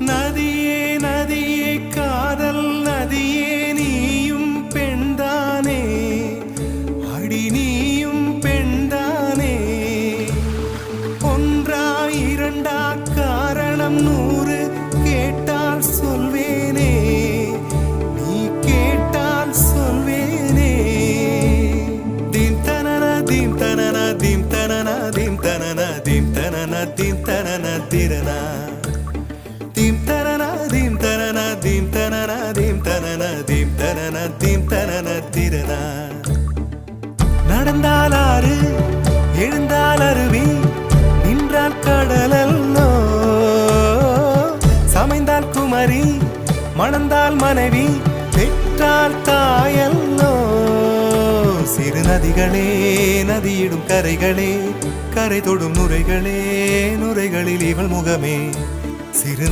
நதியே நதியே காதல் நதியே நீயும் பெண்தானே அடி நீயும் பெண்தானே ஒன்றா இரண்டா காரணம் 100 கேட்டால் சொல்வேனே நீ கேட்டால் சொல்வேனே தீம் தனன தீம் தனன தீம் தனன தீம் தனன தீம் தனன தீம் தனன திரனா தீம் தனன தீம் தனன தீம் தனன தீம் தனன தீம் தனன தீம் தனன திரனா நடந்தால் ஆறு எழுந்தால் அருவி நின்றால் கடலல்லோ சமைந்தால் குமரி மணந்தால் மனைவி பெற்றால் தாயல்லோ சிறு நதிகளே நதியிடும் கரைகளே கரை தொடும் நுரைகளே நுரைகளில் இவள் முகமே சிறு